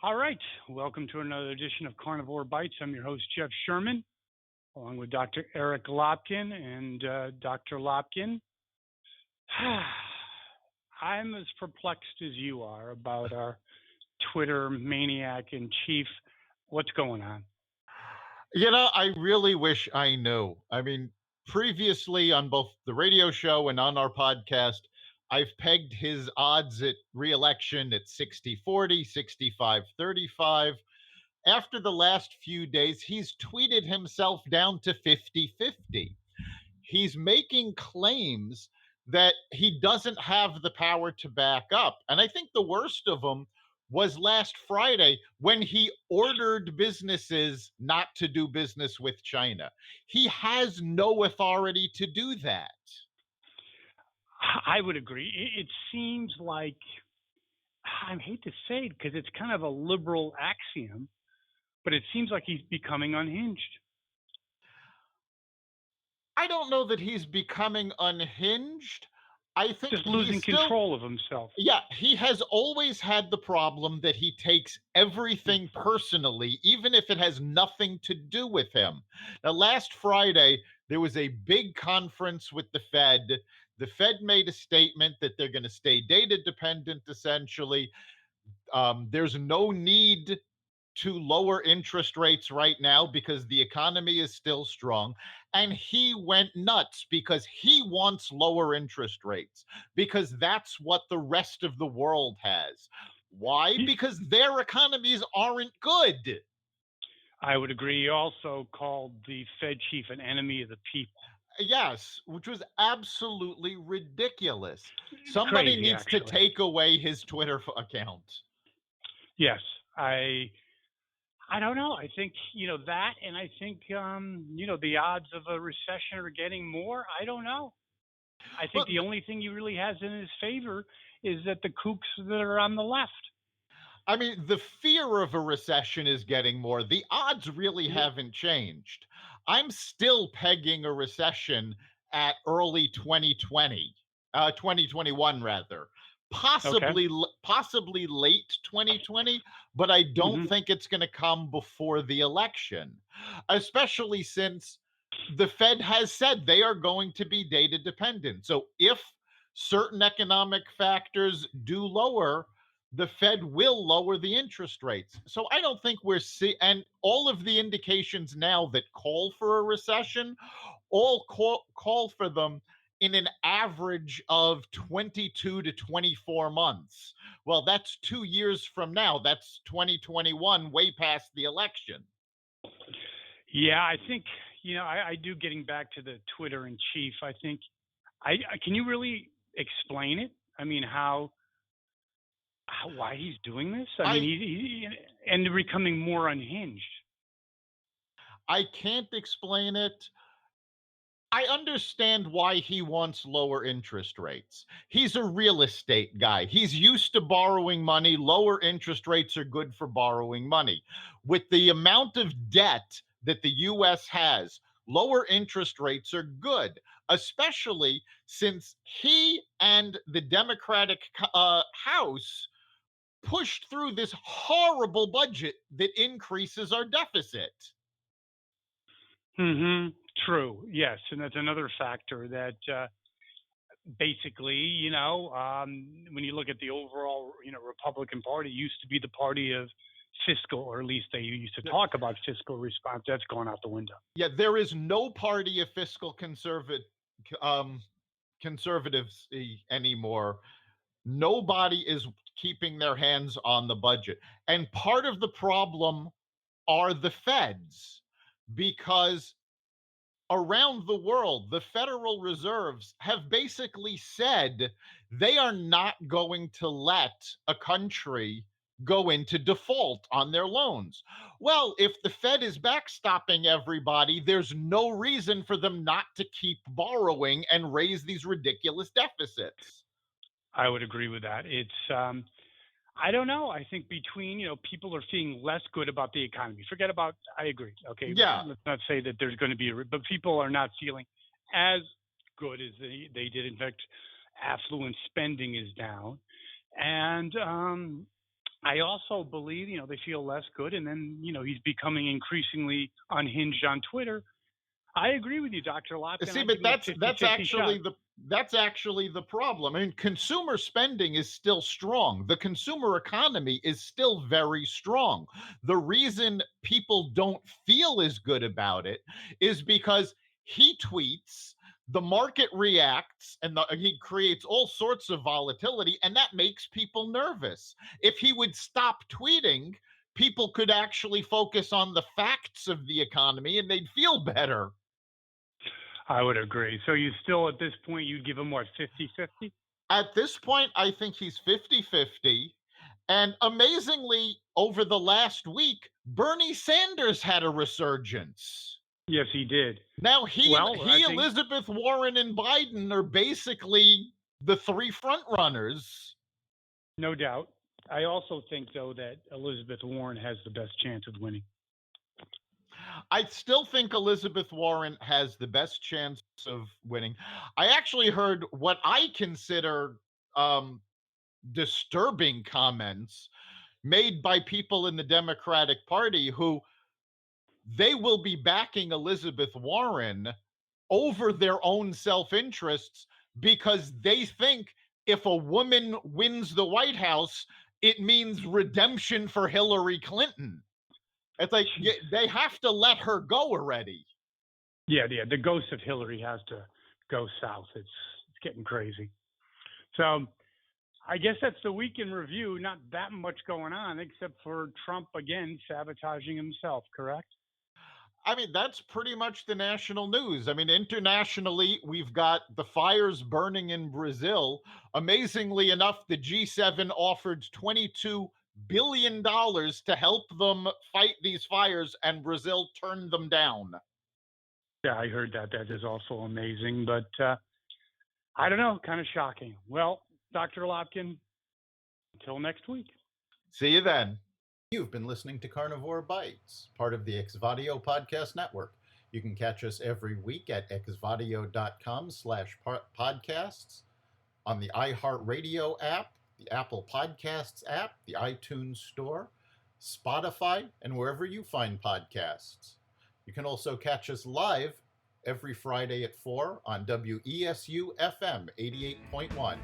All right. Welcome to another edition of Carnivore Bites. I'm your host, Jeff Sherman, along with Dr. Eric Lopkin. And Dr. Lopkin, I'm as perplexed as you are about our Twitter maniac in chief. What's going on? I really wish I knew. I mean, previously on both the radio show and on our podcast, I've pegged his odds at reelection at 60-40, 65-35. After the last few days, he's tweeted himself down to 50-50. He's making claims that he doesn't have the power to back up. And I think the worst of them was last Friday when he ordered businesses not to do business with China. He has no authority to do that. I would agree. It seems like, I hate to say it because it's kind of a liberal axiom, but it seems like he's becoming unhinged. I don't know that he's becoming unhinged. I think Just losing he's still control of himself. Yeah, he has always had the problem that he takes everything personally, even if it has nothing to do with him. Now, last Friday, there was a big conference with the Fed. The Fed made a statement that they're going to stay data dependent, essentially. There's no need to lower interest rates right now because the economy is still strong. And he went nuts because he wants lower interest rates because that's what the rest of the world has. Why? Because their economies aren't good. I would agree. He also called the Fed chief an enemy of the people. Yes, which was absolutely ridiculous. Somebody Crazy, needs to actually. take away his Twitter account. Yes, I don't know. I think that, and I think the odds of a recession are getting more. I don't know. I think Well, the only thing he really has in his favor is that the kooks that are on the left. I mean, the fear of a recession is getting more. The odds really Yeah. haven't changed. I'm still pegging a recession at early 2020, 2021 rather. Okay. Possibly late 2020, but I don't Hmm. think it's going to come before the election, especially since the Fed has said they are going to be data dependent. So if certain economic factors do lower, the Fed will lower the interest rates. So I don't think and all of the indications now that call for a recession all call for them in an average of 22 to 24 months. Well, that's 2 years from now. That's 2021, way past the election. Yeah, I think I do. Getting back to the Twitter in chief, I think can you really explain it? I mean, why he's doing this? I mean, I and they're becoming more unhinged. I can't explain it. I understand why he wants lower interest rates. He's a real estate guy. He's used to borrowing money. Lower interest rates are good for borrowing money. With the amount of debt that the US has, lower interest rates are good, especially since he and the Democratic House pushed through this horrible budget that increases our deficit. Hmm. True. Yes, and that's another factor that basically, when you look at the overall, Republican Party used to be the party of fiscal, or at least they used to talk about fiscal response. That's gone out the window. Yeah, there is no party of fiscal um, conservatives anymore. Nobody is keeping their hands on the budget. And part of the problem are the feds, because around the world, the Federal Reserves have basically said they are not going to let a country go into default on their loans. Well, if the Fed is backstopping everybody, there's no reason for them not to keep borrowing and raise these ridiculous deficits. I would agree with that. It's I don't know. I think between people are feeling less good about the economy. Forget about. I agree. Okay, Yeah, let's not say that there's going to be but people are not feeling as good as they did. In fact, affluent spending is down, and I also believe, they feel less good. And then, he's becoming increasingly unhinged on Twitter. I agree with you, Dr. Lopkin. See, I but give him a 50-50 shot. that's actually the problem. I mean, consumer spending is still strong. The consumer economy is still very strong. The reason people don't feel as good about it is because he tweets, the market reacts, and he creates all sorts of volatility, and that makes people nervous. If he would stop tweeting, people could actually focus on the facts of the economy and they'd feel better. I would agree. So you still, at this point, you'd give him what, 50-50? At this point, I think he's 50-50. And amazingly, over the last week, Bernie Sanders had a resurgence. Yes, he did. Now Elizabeth Warren, and Biden are basically the three front runners. No doubt. I also think, though, that Elizabeth Warren has the best chance of winning. I still think Elizabeth Warren has the best chance of winning. I actually heard what I consider disturbing comments made by people in the Democratic Party who they will be backing Elizabeth Warren over their own self-interests because they think if a woman wins the White House, it means redemption for Hillary Clinton. It's like they have to let her go already. Yeah. The ghost of Hillary has to go south. It's getting crazy. So I guess that's the week in review. Not that much going on except for Trump again sabotaging himself, correct? I mean, that's pretty much the national news. I mean, internationally, we've got the fires burning in Brazil. Amazingly enough, the G7 offered $22 billion to help them fight these fires, and Brazil turned them down. Yeah, I heard that. That is also amazing, but I don't know, kind of shocking. Well, Dr. Lopkin, until next week. See you then. You've been listening to Carnivore Bites, part of the Exvadio podcast network. You can catch us every week at exvadio.com/podcasts, on the iHeartRadio app, the Apple Podcasts app, the iTunes Store, Spotify, and wherever you find podcasts. You can also catch us live every Friday at 4 on WESU FM 88.1.